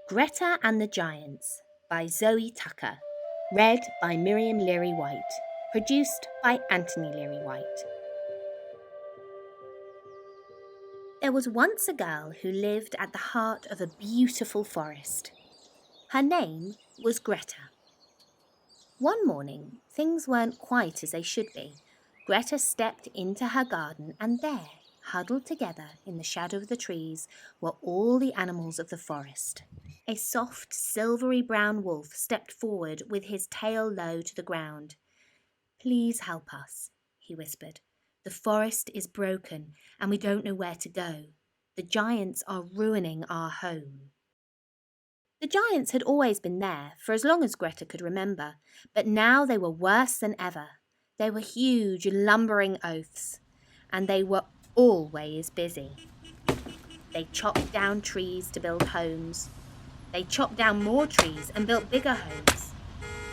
Greta and the Giants by Zoë Tucker. Read by Miriam Leary-White. Produced by Anthony Leary-White. There was once a girl who lived at the heart of a beautiful forest. Her name was Greta. One morning, things weren't quite as they should be. Greta stepped into her garden, and there, huddled together in the shadow of the trees, were all the animals of the forest. A soft, silvery brown wolf stepped forward with his tail low to the ground. "Please help us," he whispered. "The forest is broken, and we don't know where to go. The giants are ruining our home." The giants had always been there, for as long as Greta could remember, but now they were worse than ever. They were huge, lumbering oafs, and they were always busy. They chopped down trees to build homes. They chopped down more trees and built bigger homes.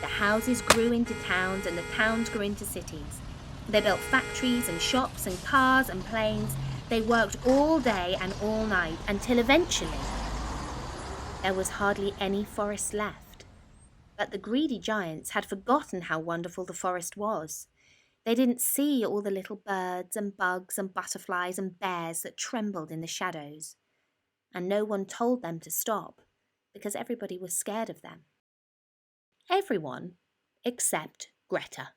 The houses grew into towns, and the towns grew into cities. They built factories and shops and cars and planes. They worked all day and all night until eventually there was hardly any forest left. But the greedy giants had forgotten how wonderful the forest was. They didn't see all the little birds and bugs and butterflies and bears that trembled in the shadows. And no one told them to stop, because everybody was scared of them. Everyone except Greta.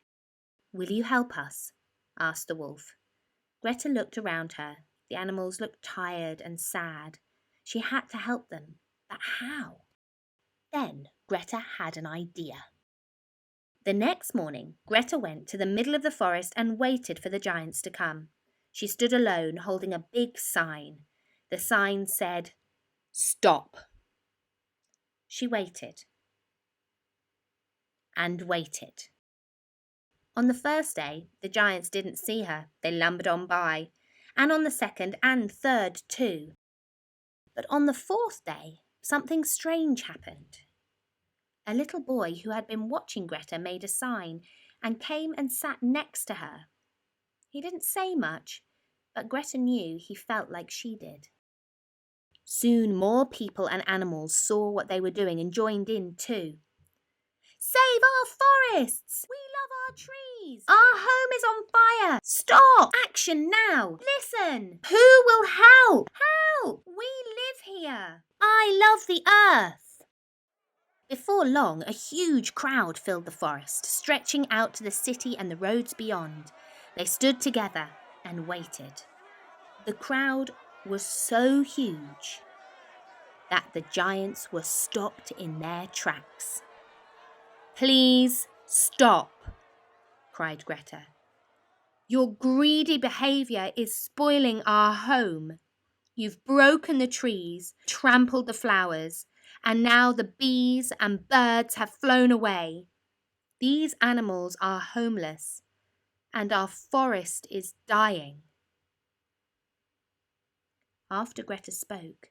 "Will you help us?" asked the wolf. Greta looked around her. The animals looked tired and sad. She had to help them, but how? Then Greta had an idea. The next morning, Greta went to the middle of the forest and waited for the giants to come. She stood alone, holding a big sign. The sign said, "Stop." She waited and waited. On the first day, the giants didn't see her. They lumbered on by, and on the second and third too. But on the fourth day, something strange happened. A little boy who had been watching Greta made a sign and came and sat next to her. He didn't say much, but Greta knew he felt like she did. Soon more people and animals saw what they were doing and joined in too. "Save our forests! We love our trees! Our home is on fire! Stop! Action now! Listen! Who will help? Help! We live here! I love the earth!" Before long, a huge crowd filled the forest, stretching out to the city and the roads beyond. They stood together and waited. The crowd was so huge that the giants were stopped in their tracks. "Please stop," cried Greta. "Your greedy behaviour is spoiling our home. You've broken the trees, trampled the flowers, and now the bees and birds have flown away. These animals are homeless, and our forest is dying." After Greta spoke,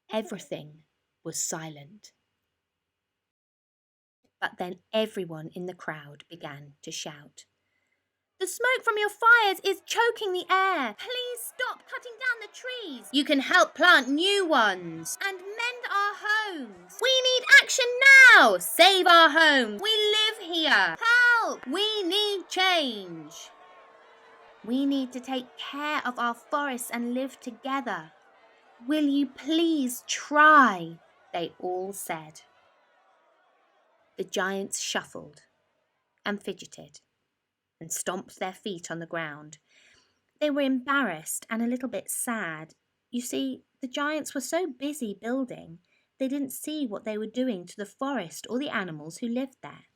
everything was silent. But then everyone in the crowd began to shout, "The smoke from your fires is choking the air. Please stop cutting down the trees. You can help plant new ones and mend our homes. We need action now. Save our home. We live here. Help. We need change. We need to take care of our forests and live together. Will you please try?" they all said. The giants shuffled and fidgeted and stomped their feet on the ground. They were embarrassed and a little bit sad. You see, the giants were so busy building, they didn't see what they were doing to the forest or the animals who lived there.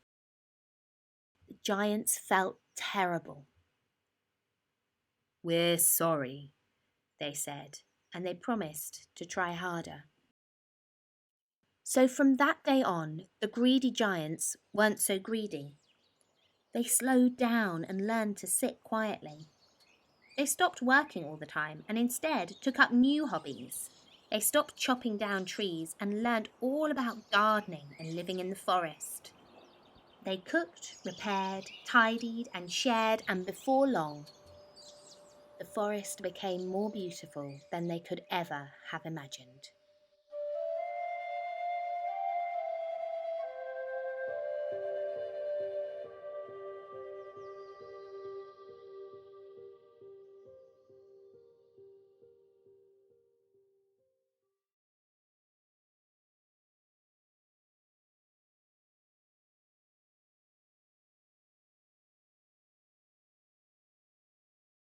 The giants felt terrible. "We're sorry," they said, and they promised to try harder. So from that day on, the greedy giants weren't so greedy. They slowed down and learned to sit quietly. They stopped working all the time and instead took up new hobbies. They stopped chopping down trees and learned all about gardening and living in the forest. They cooked, repaired, tidied and shared, and before long, the forest became more beautiful than they could ever have imagined.